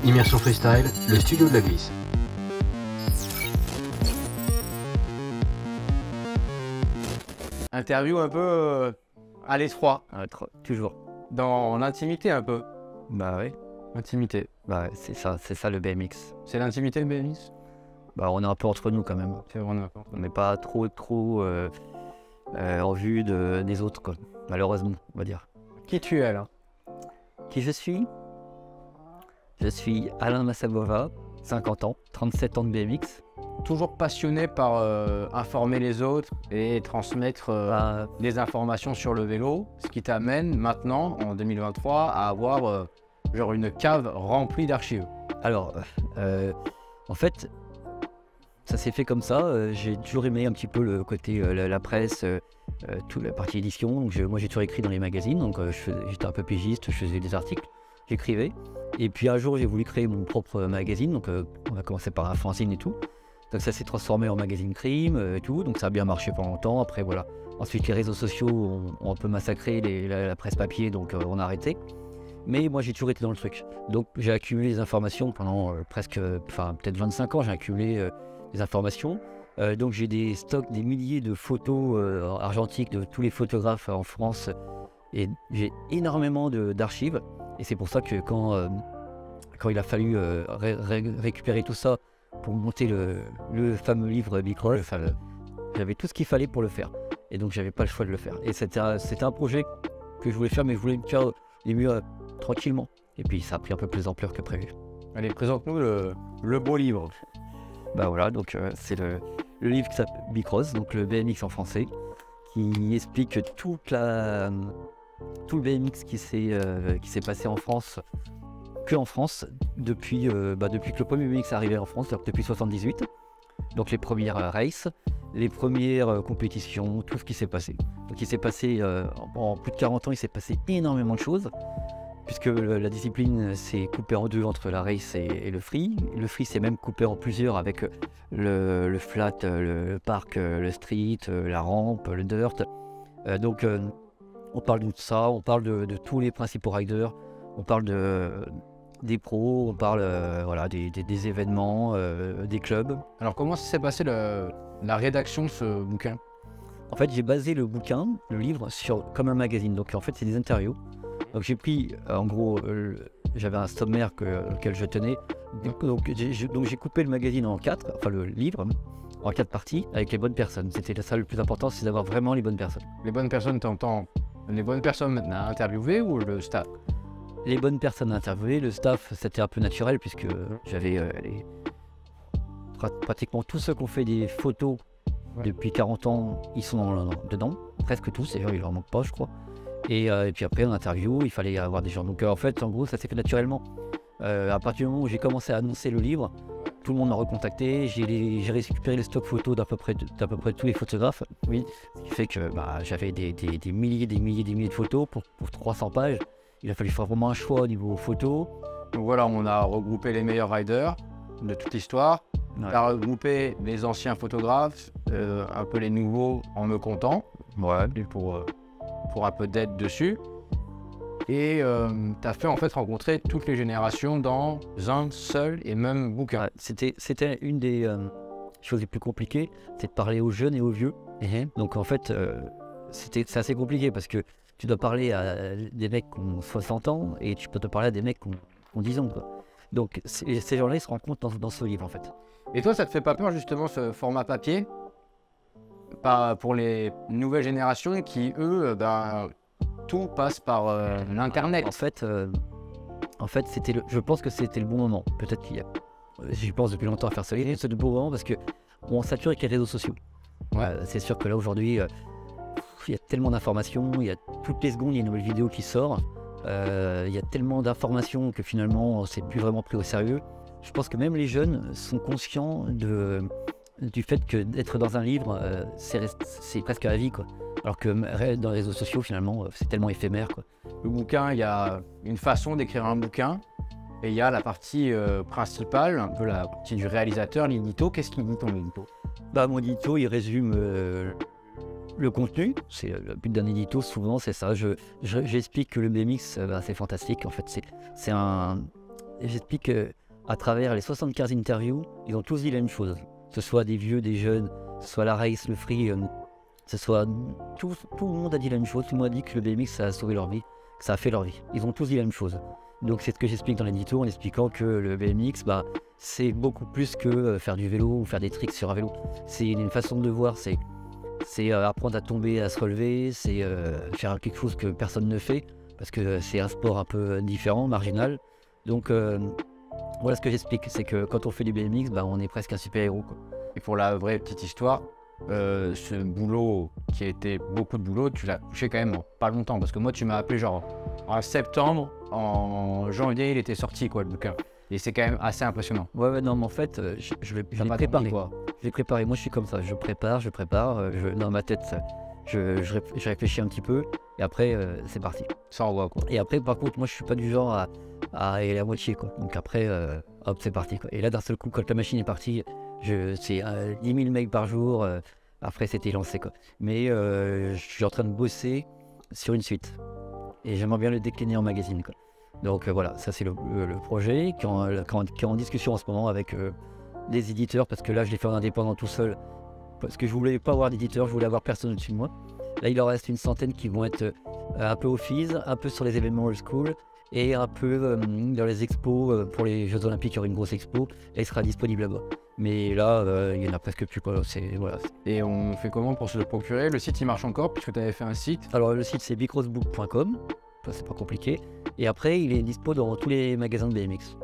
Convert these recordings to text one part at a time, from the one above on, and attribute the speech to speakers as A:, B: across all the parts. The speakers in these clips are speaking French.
A: Immersion Freestyle, le studio de la glisse.
B: Interview un peu à l'étroit,
C: Toujours.
B: dans l'intimité un peu.
C: Bah oui.
B: Intimité.
C: Bah c'est ça le BMX.
B: C'est l'intimité le BMX?
C: Bah on est un peu entre nous quand même.
B: C'est vraiment important.
C: On n'est pas trop en vue des autres quoi. Malheureusement, on va dire.
B: Qui tu es là?
C: Qui je suis? Je suis Alain Massabova, 50 ans, 37 ans de BMX.
B: Toujours passionné par informer les autres et transmettre des informations sur le vélo, ce qui t'amène maintenant, en 2023, à avoir genre une cave remplie d'archives.
C: Alors, en fait, ça s'est fait comme ça. J'ai toujours aimé un petit peu le côté la presse, toute la partie édition. Donc moi, j'ai toujours écrit dans les magazines. Donc j'étais un peu pigiste, je faisais des articles, j'écrivais. Et puis un jour, j'ai voulu créer mon propre magazine. Donc on a commencé par un fanzine et tout. Donc ça s'est transformé en magazine crime et tout. Donc ça a bien marché pendant longtemps. Après voilà. Ensuite, les réseaux sociaux ont un peu massacré la presse papier. Donc on a arrêté. Mais moi, j'ai toujours été dans le truc. Donc, j'ai accumulé les informations pendant peut-être 25 ans. J'ai accumulé des informations. Donc, j'ai des stocks, des milliers de photos argentiques de tous les photographes en France. Et j'ai énormément d'archives. Et c'est pour ça que quand il a fallu récupérer tout ça pour monter le fameux livre Bicross, j'avais tout ce qu'il fallait pour le faire. Et donc, j'avais pas le choix de le faire. Et c'était un projet que je voulais faire, mais je voulais me faire les mieux tranquillement. Et puis ça a pris un peu plus d'ampleur que prévu.
B: Allez, présente-nous le beau livre.
C: Bah voilà, donc c'est le livre qui s'appelle Bicross, donc le BMX en français, qui explique tout le BMX qui s'est passé en France, que en France, depuis que le premier BMX est arrivé en France, donc depuis 78. Donc les premières races, les premières compétitions, tout ce qui s'est passé. Donc il s'est passé, en plus de 40 ans, il s'est passé énormément de choses, puisque la discipline s'est coupée en deux entre la race et le free. Le free s'est même coupé en plusieurs avec le flat, le park, le street, la rampe, le dirt. Donc on parle de tout ça, on parle de tous les principaux riders, on parle des pros, on parle des événements, des clubs.
B: Alors, comment ça s'est passé la rédaction de ce bouquin?
C: En fait, j'ai basé le bouquin, le livre, comme un magazine. Donc en fait, c'est des interviews. Donc j'ai pris, en gros, j'avais un sommaire auquel je tenais. Donc j'ai coupé le magazine en quatre, enfin le livre, en 4 parties avec les bonnes personnes. C'était ça le plus important, c'est d'avoir vraiment les bonnes personnes.
B: Les bonnes personnes, t'entends les bonnes personnes maintenant à interviewer ou le staff?
C: Les bonnes personnes à interviewer, le staff, c'était un peu naturel puisque j'avais pratiquement tous ceux qui ont fait des photos depuis 40 ans, ils sont dedans, presque tous, d'ailleurs il leur manque pas je crois. Et puis après en interview, il fallait avoir des gens. Donc en fait, en gros, ça s'est fait naturellement. À partir du moment où j'ai commencé à annoncer le livre, tout le monde m'a recontacté. J'ai récupéré les stocks photos d'à peu près tous les photographes. Oui. Ce qui fait que j'avais des milliers de photos pour 300 pages. Il a fallu faire vraiment un choix au niveau photos.
B: Donc voilà, on a regroupé les meilleurs riders de toute l'histoire.
C: Ouais.
B: On a regroupé les anciens photographes, un peu les nouveaux en me comptant.
C: Ouais.
B: Et pour un peu d'aide dessus. Et tu as fait en fait rencontrer toutes les générations dans un seul et même bouquin.
C: Ouais, c'était une des choses les plus compliquées, c'est de parler aux jeunes et aux vieux. Donc en fait, c'est assez compliqué parce que tu dois parler à des mecs qui ont 60 ans et tu peux te parler à des mecs qui ont 10 ans. Quoi. Donc ces gens-là, ils se rencontrent dans ce livre en fait.
B: Et toi, ça te fait pas peur justement ce format papier pour les nouvelles générations qui, eux, tout passe par l'internet?
C: En fait, je pense que c'était le bon moment. Peut-être j'y pense depuis longtemps à faire ce livre. C'est le bon moment parce que on sature avec les réseaux sociaux.
B: Ouais.
C: C'est sûr que là aujourd'hui, il y a tellement d'informations, il y a toutes les secondes il y a une nouvelle vidéo qui sort. Il y a tellement d'informations que finalement c'est plus vraiment pris au sérieux. Je pense que même les jeunes sont conscients du fait que d'être dans un livre, c'est presque à la vie, quoi. Alors que dans les réseaux sociaux, finalement, c'est tellement éphémère, quoi.
B: Le bouquin, il y a une façon d'écrire un bouquin et il y a la partie principale, un peu la partie du réalisateur, l'édito. Qu'est-ce qu'il dit ton édito?
C: Mon édito, il résume le contenu. C'est le but d'un édito, souvent, c'est ça. J'explique que le BMX, c'est fantastique. En fait, c'est un Et j'explique qu'à travers les 75 interviews, ils ont tous dit la même chose. Que ce soit des vieux, des jeunes, que ce soit la race, le free, que ce soit tout le monde a dit la même chose. Tout le monde a dit que le BMX ça a sauvé leur vie, que ça a fait leur vie. Ils ont tous dit la même chose. Donc c'est ce que j'explique dans l'édito en expliquant que le BMX, c'est beaucoup plus que faire du vélo ou faire des tricks sur un vélo. C'est une façon de voir, c'est apprendre à tomber, à se relever, c'est faire quelque chose que personne ne fait, parce que c'est un sport un peu différent, marginal. Donc voilà ce que j'explique, c'est que quand on fait du BMX, on est presque un super-héros, quoi.
B: Et pour la vraie petite histoire, ce boulot qui a été beaucoup de boulot, tu l'as touché quand même en pas longtemps, parce que moi tu m'as appelé genre en septembre, en janvier il était sorti quoi le bouquin. Et c'est quand même assez impressionnant.
C: Ouais, non, mais en fait, je l'ai préparé. Je l'ai préparé, moi je suis comme ça, je prépare, dans ma tête, je réfléchis un petit peu, et après, c'est parti.
B: Ça envoie quoi.
C: Et après, par contre, moi je suis pas du genre à aller à moitié, quoi. Donc après, hop, c'est parti, quoi. Et là, d'un seul coup, quand la machine est partie, c'est 10 000 mails par jour, après c'était lancé, quoi. Mais je suis en train de bosser sur une suite, et j'aimerais bien le décliner en magazine, quoi. Donc voilà, ça c'est le projet qui est en discussion en ce moment avec des éditeurs, parce que là je l'ai fait en indépendant tout seul, parce que je voulais pas avoir d'éditeur, je voulais avoir personne au-dessus de moi. Là il en reste une centaine qui vont être un peu au FIS, un peu sur les événements old school, et un peu dans les expos, pour les Jeux Olympiques il y aura une grosse expo, et il sera disponible là-bas. Mais là, il y en a presque plus, quoi. Voilà.
B: Et on fait comment pour se le procurer? Le site il marche encore puisque tu avais fait un site?
C: Alors le site c'est bicrossbook.com, c'est pas compliqué. Et après il est dispo dans tous les magasins de BMX.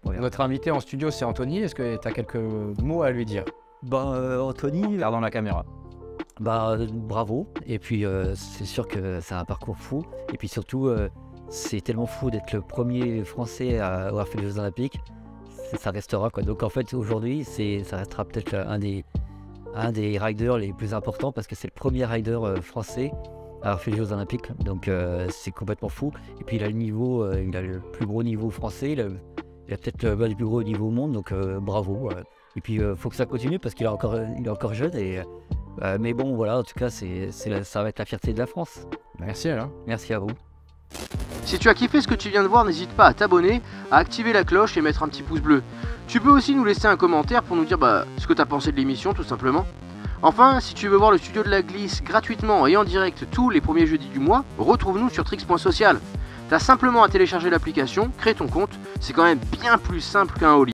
B: Voilà. Notre invité en studio c'est Anthony, est-ce que tu as quelques mots à lui dire?
C: Anthony,
B: regardant la caméra.
C: Bravo. Et puis c'est sûr que c'est un parcours fou. Et puis surtout, c'est tellement fou d'être le premier Français à avoir fait les Jeux Olympiques. Ça restera, quoi. Donc en fait aujourd'hui ça restera peut-être un des riders les plus importants, parce que c'est le premier rider français à avoir fait les Jeux Olympiques. Donc c'est complètement fou. Et puis il a le plus gros niveau français, il a peut-être le plus gros niveau au monde, donc bravo. Et puis faut que ça continue parce qu'il est encore jeune. Mais bon voilà, en tout cas ça va être la fierté de la France.
B: Merci Alain.
C: Merci à vous.
D: Si tu as kiffé ce que tu viens de voir, n'hésite pas à t'abonner, à activer la cloche et mettre un petit pouce bleu. Tu peux aussi nous laisser un commentaire pour nous dire ce que tu as pensé de l'émission tout simplement. Enfin, si tu veux voir le studio de la glisse gratuitement et en direct tous les premiers jeudis du mois, retrouve-nous sur tricks.social. T'as simplement à télécharger l'application, créer ton compte, c'est quand même bien plus simple qu'un all-in.